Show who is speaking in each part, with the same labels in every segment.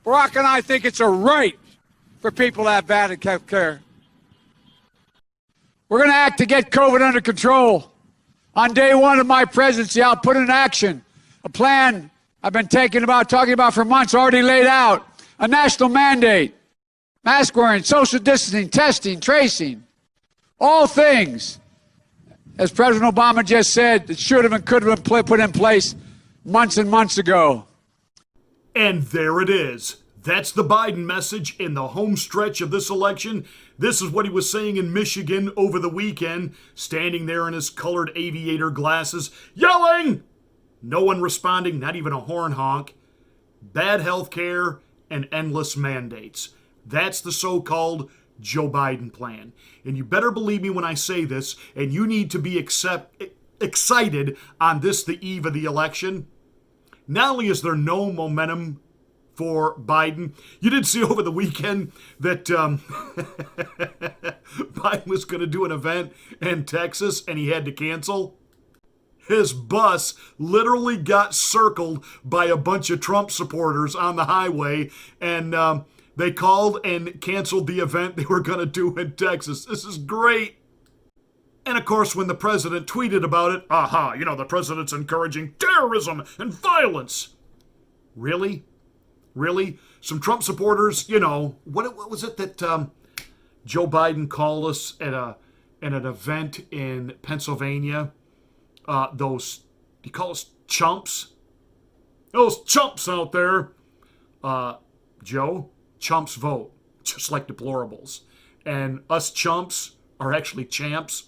Speaker 1: Barack and I think it's a right for people to have bad health care. We're going to act to get COVID under control. On day one of my presidency, I'll put in action a plan I've been talking about for months, already laid out, a national mandate, mask wearing, social distancing, testing, tracing, all things, as President Obama just said, that should have and could have been put in place months and months ago.
Speaker 2: And there it is. That's the Biden message in the home stretch of this election. This is what he was saying in Michigan over the weekend, standing there in his colored aviator glasses, yelling! No one responding, not even a horn honk. Bad health care and endless mandates. That's the so-called Joe Biden plan. And you better believe me when I say this, and you need to be excited on this, the eve of the election. Not only is there no momentum for Biden, you did see over the weekend that Biden was going to do an event in Texas and he had to cancel. His bus literally got circled by a bunch of Trump supporters on the highway, and they called and canceled the event they were going to do in Texas. This is great. And of course, when the president tweeted about it, the president's encouraging terrorism and violence. Really? Really? Some Trump supporters, what was it that Joe Biden called us at an event in Pennsylvania? He called us chumps. Those chumps out there. Joe, chumps vote, just like deplorables. And us chumps are actually champs.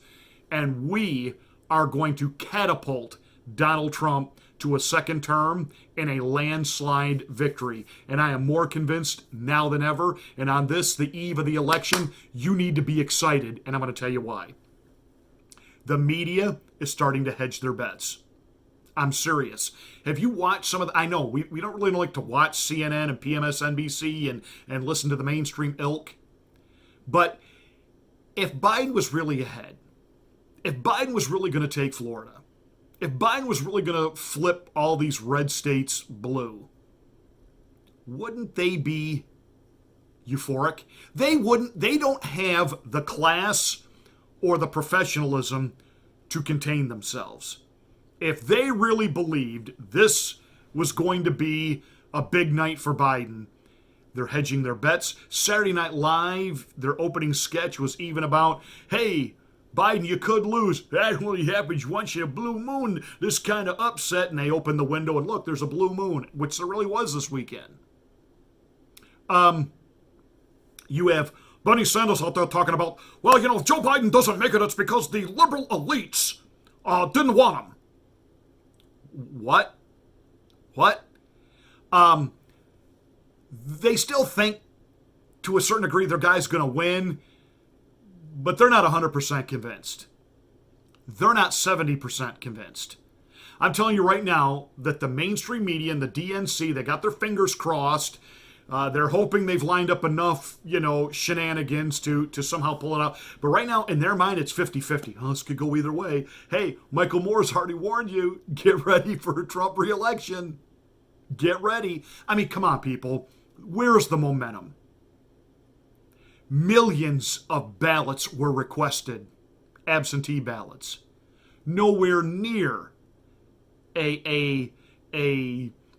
Speaker 2: And we are going to catapult Donald Trump to a second term in a landslide victory. And I am more convinced now than ever. And on this, the eve of the election, you need to be excited. And I'm going to tell you why. The media is starting to hedge their bets. I'm serious. Have you watched some of the... I know, we don't really like to watch CNN and PMSNBC and listen to the mainstream ilk. But if Biden was really ahead, if Biden was really going to take Florida, if Biden was really going to flip all these red states blue, wouldn't they be euphoric? They wouldn't. They don't have the class or the professionalism to contain themselves. If they really believed this was going to be a big night for Biden, they're hedging their bets. Saturday Night Live, their opening sketch was even about, hey, Biden, you could lose. That only happens once in a blue moon. This kind of upset. And they open the window and look, there's a blue moon, which there really was this weekend. You have Bernie Sanders out there talking about, well, if Joe Biden doesn't make it, it's because the liberal elites didn't want him. What? They still think, to a certain degree, their guy's going to win, but they're not 100% convinced. They're not 70% convinced. I'm telling you right now that the mainstream media and the DNC, they got their fingers crossed. They're hoping they've lined up enough, shenanigans to somehow pull it out. But right now, in their mind, it's 50-50. Oh, this could go either way. Hey, Michael Moore's already warned you. Get ready for a Trump re-election. Get ready. I mean, come on, people. Where's the momentum? Millions of ballots were requested. Absentee ballots. Nowhere near a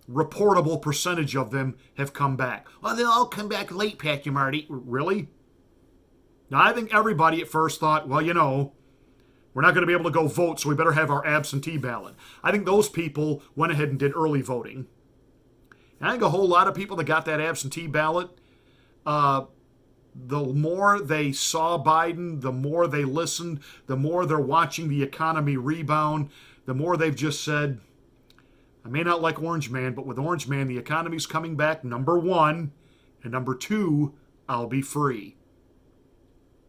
Speaker 2: reportable percentage of them have come back. Well, they'll all come back late, Patty Marty. Really? Now, I think everybody at first thought, well, we're not going to be able to go vote, so we better have our absentee ballot. I think those people went ahead and did early voting. And I think a whole lot of people that got that absentee ballot, the more they saw Biden, the more they listened, the more they're watching the economy rebound, the more they've just said, I may not like Orange Man, but with Orange Man, the economy's coming back, number one. And number two, I'll be free.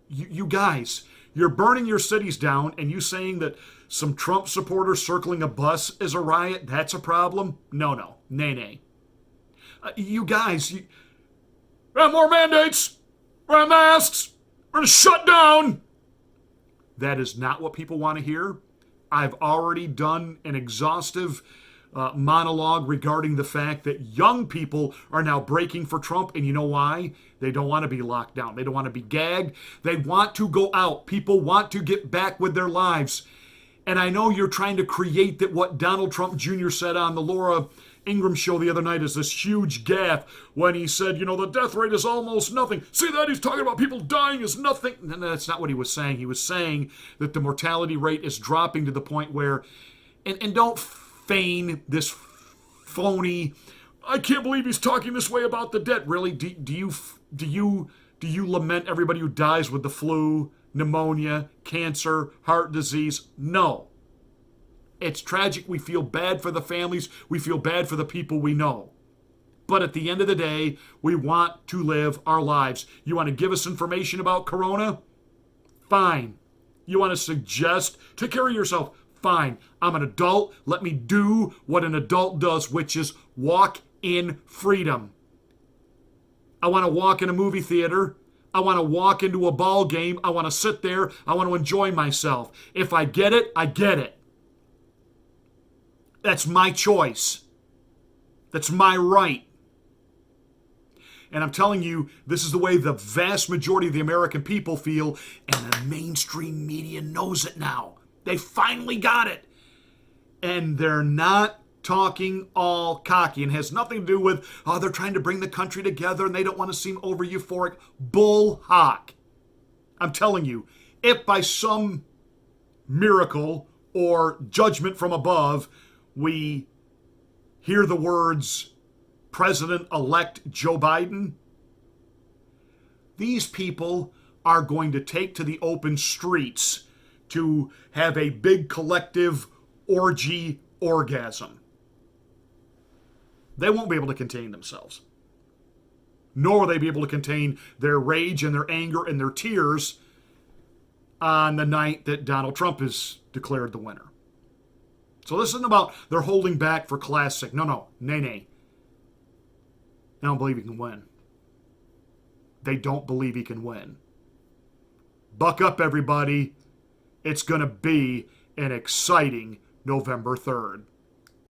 Speaker 2: You guys, you're burning your cities down, and you saying that some Trump supporters circling a bus is a riot, that's a problem? No. Nay. You guys, we have more mandates. We have masks. We're going to shut down. That is not what people want to hear. I've already done an exhaustive monologue regarding the fact that young people are now breaking for Trump. And you know why? They don't want to be locked down. They don't want to be gagged. They want to go out. People want to get back with their lives. And I know you're trying to create that what Donald Trump Jr. said on the Laura Ingraham show the other night is this huge gaffe when he said, the death rate is almost nothing. See that? He's talking about people dying is nothing. No, that's not what he was saying. He was saying that the mortality rate is dropping to the point where, and don't feign this phony, I can't believe he's talking this way about the dead. Really? Do you lament everybody who dies with the flu, pneumonia, cancer, heart disease? No. It's tragic. We feel bad for the families. We feel bad for the people we know. But at the end of the day, we want to live our lives. You want to give us information about corona? Fine. You want to suggest take care of yourself? Fine. I'm an adult. Let me do what an adult does, which is walk in freedom. I want to walk in a movie theater. I want to walk into a ball game. I want to sit there. I want to enjoy myself. If I get it, I get it. That's my choice. That's my right. And I'm telling you, this is the way the vast majority of the American people feel, and the mainstream media knows it now. They finally got it. And they're not talking all cocky, and has nothing to do with, they're trying to bring the country together and they don't want to seem over euphoric. Bull hock. I'm telling you, if by some miracle or judgment from above, we hear the words President-elect Joe Biden, these people are going to take to the open streets to have a big collective orgy orgasm. They won't be able to contain themselves. Nor will they be able to contain their rage and their anger and their tears on the night that Donald Trump is declared the winner. So this isn't about they're holding back for classic. No. Nay. They don't believe he can win. They don't believe he can win. Buck up, everybody. It's going to be an exciting November 3rd.